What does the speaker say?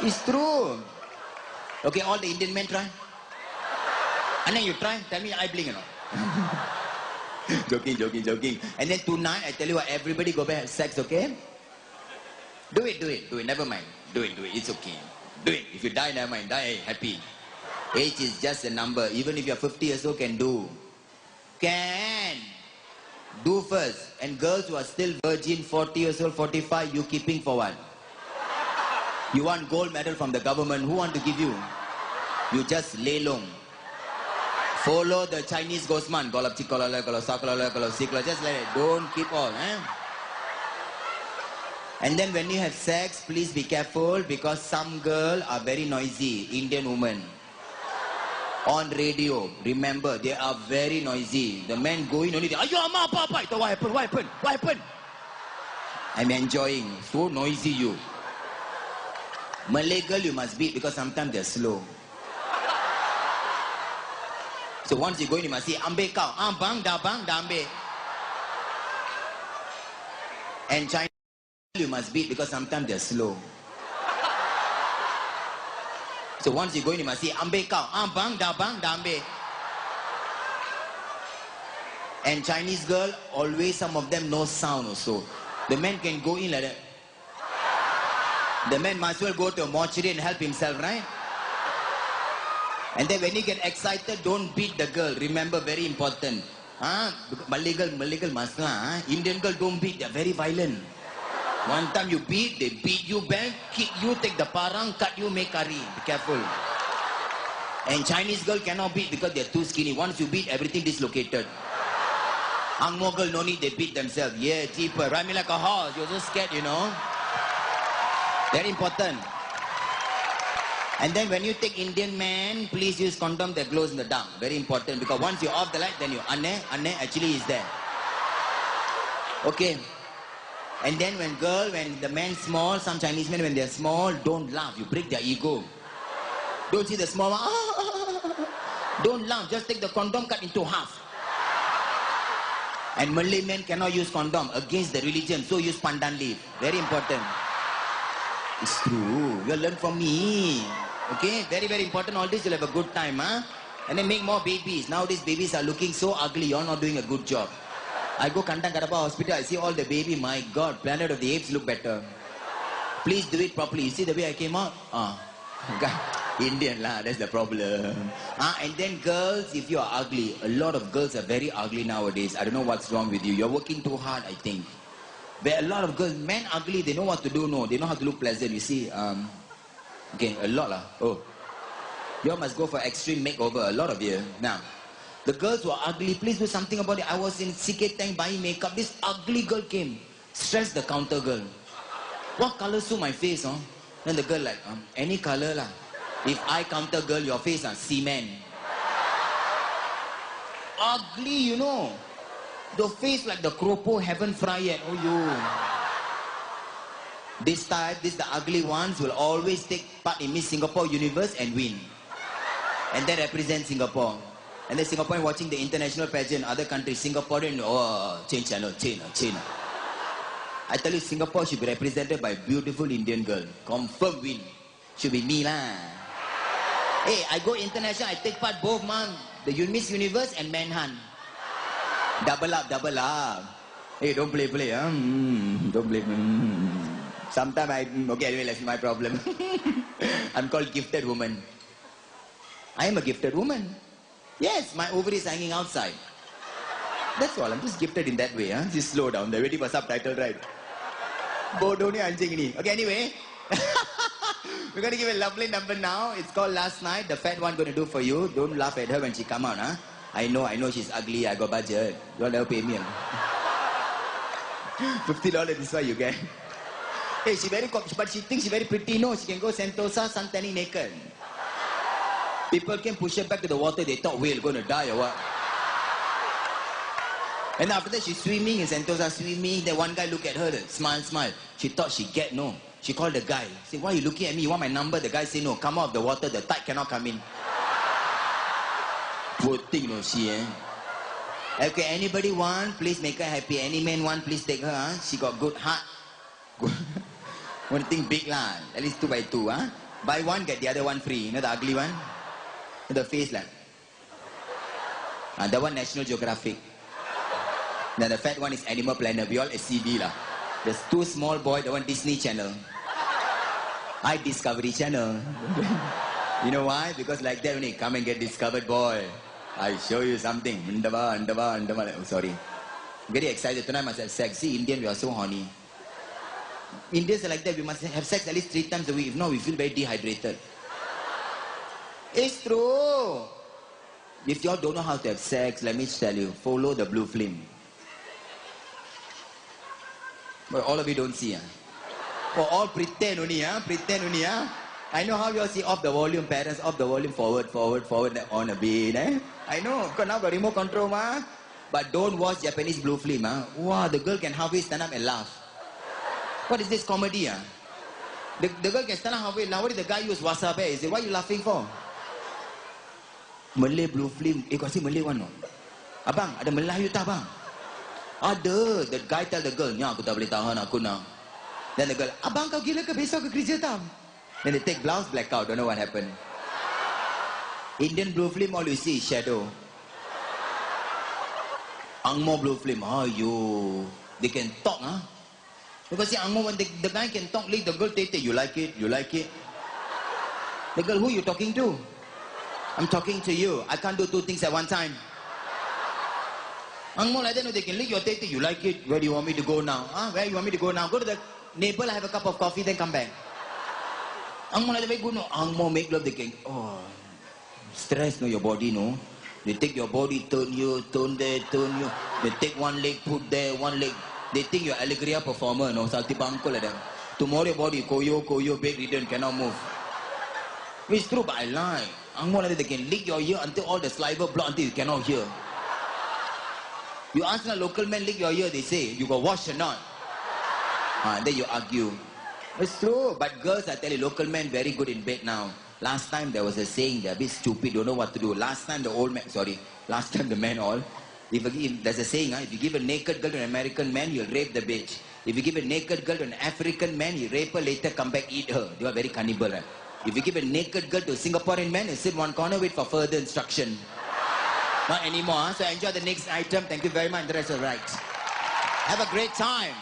It's true. Okay, all the Indian men try. And then you try, tell me I blink or not. Joking. And then tonight, I tell you what, everybody go back have sex, okay? Do it, never mind. Do it, it's okay. Do it. If you die, never mind. Die, hey, happy. Age is just a number. Even if you're 50 years old, can do. Can. Do first. And girls who are still virgin, 40 years old, 45, you keeping for what? You want gold medal from the government. Who want to give you? You just lay long. Follow the Chinese Gosman. Just let it. Don't keep on. And then when you have sex, please be careful because some girls are very noisy. Indian women. On radio, remember, they are very noisy. The men go in only, Ayo, ma, papa. What happened? I'm enjoying. So noisy you. Malay girl you must beat because sometimes they're slow. So once you go in, you must say, ambe kau. Bang da ambe. And Chinese you must beat because sometimes they're slow. So once you go in, you must say, ambe kau. Bang da ambe. And Chinese girl, always some of them no sound also. The men can go in like that. The man must well go to a mortuary and help himself, right? And then when you get excited, don't beat the girl. Remember, very important. Malay girl must lah. Indian girl don't beat, they're very violent. One time you beat, they beat you back, kick you, take the parang, cut you, make curry. Be careful. And Chinese girl cannot beat because they're too skinny. Once you beat, everything dislocated. Angmo girl, no need, they beat themselves. Yeah, cheaper. Ride me like a horse. You're so scared, you know. Very important. And then when you take Indian man, please use condom that glows in the dark. Very important because once you're off the light, then you anne actually is there. Okay. And then when the man small, some Chinese men when they're small, don't laugh. You break their ego. Don't see the small one. Don't laugh. Just take the condom, cut into half. And Malay men cannot use condom against the religion, so use pandan leaf. Very important. It's true. You'll learn from me. Okay? Very, very important. All this, you'll have a good time. And then make more babies. Nowadays, babies are looking so ugly. You're not doing a good job. I go Kantang Kadapa Hospital. I see all the baby. My God, Planet of the Apes look better. Please do it properly. You see the way I came out? Indian lah. That's the problem. And then girls, if you are ugly, a lot of girls are very ugly nowadays. I don't know what's wrong with you. You're working too hard, I think. There are a lot of girls, men ugly, they know what to do, no. They know how to look pleasant, you see. Okay, a lot lah. Oh. You all must go for extreme makeover, a lot of you. Now, the girls who are ugly, please do something about it. I was in CK Tank buying makeup. This ugly girl came. Stressed the counter girl. What color suit my face, huh? Then the girl like, any color lah. If I counter girl, your face, cement. Ugly, you know. The face like the Kropo haven't fried yet. Oh, you. This type, the ugly ones will always take part in Miss Singapore Universe and win. And they represent Singapore. And then Singaporean watching the international pageant, other countries, Singaporean, change channel. I tell you, Singapore should be represented by beautiful Indian girl. Confirm win. Should be me lah. Hey, I go international, I take part both, man. The Miss Universe and Manhunt. Double up. Hey, don't play, Don't play. Sometimes okay, anyway, that's my problem. I'm called gifted woman. I am a gifted woman. Yes, my ovaries hanging outside. That's all, I'm just gifted in that way, Just slow down, they're waiting for subtitle, right? Bodoni anjing ni. Okay, anyway. We're going to give a lovely number now. It's called Last Night. The fat one going to do for you. Don't laugh at her when she come out, I know she's ugly. I got budget. Don't ever pay me. $50 is why you get. Hey, but she thinks she's very pretty. No, she can go Sentosa, sun tanning naked. People can push her back to the water. They thought whale going to die or what. And after that, she's swimming in Sentosa, swimming. Then one guy look at her, smile. She thought she get no. She called the guy. Say, why are you looking at me? You want my number? The guy say, no, come out of the water. The tide cannot come in. Poor thing, no, she, Okay, anybody want? Please make her happy. Any man want? Please take her, She got good heart. One thing big lah. At least 2 by 2, Buy one, get the other one free. You know the ugly one? The face like. That one National Geographic. Then the fat one is Animal Planet. We all SCB lah. There's two small boy, the one Disney Channel. I Discovery Channel. You know why? Because like that when you come and get discovered, boy. I show you something. Oh, sorry. Very excited. Tonight I must have sex. See, Indian, we are so horny. Indians are like that. We must have sex at least 3 times a week. If not, we feel very dehydrated. It's true. If y'all don't know how to have sex, let me tell you. Follow the blue flame. But all of you don't see. For all pretend only. Pretend only. I know how you all see off the volume, parents. Off the volume, forward, on a bit. I know. Because now got remote control. But don't watch Japanese blue film. Wow, the girl can halfway stand up and laugh. What is this comedy? The girl can stand up halfway. Now what did the guy use wasabi? He said, what are you laughing for? Malay blue film. Kau see Malay one no? Abang, ada Melayu tak abang? Ada. The guy tell the girl, nya aku tak boleh tahan aku nak. Then the girl, abang kau gila ke besok ke kerja tak? Then they take blouse, blackout. Don't know what happened. Indian blue film, all you see is shadow. Angmo blue film, you. They can talk, Because see, Angmo, when the guy can talk, like the girl take you like it, you like it. The girl, who you talking to? I'm talking to you. I can't do 2 things at one time. Angmo like that, no, they can lick your tete, you like it. Where do you want me to go now? Where you want me to go now? Go to the neighbor, have a cup of coffee, then come back. Angmo like that, very good, no. Angmo make love, they can, stress, no, your body, no. They take your body, turn you, turn there, turn you. They take one leg, put there, one leg. They think you're Allegria performer, no? Salty uncle like that. Tomorrow your body, koyo, bedridden, cannot move. It's true, but I lie. Angmo like that, they can lick your ear until all the saliva block until you cannot hear. You ask a local man lick your ear, they say, you got wash or not? Then you argue. It's true, but girls, I tell you, local men very good in bed now. Last time there was a saying, they're a bit stupid, don't know what to do. Last time the men all, there's a saying, if you give a naked girl to an American man, you'll rape the bitch. If you give a naked girl to an African man, you rape her, later come back, eat her. They are very cannibal. If you give a naked girl to a Singaporean man, you sit one corner, wait for further instruction. Not anymore, so enjoy the next item. Thank you very much. The rest are right. Have a great time.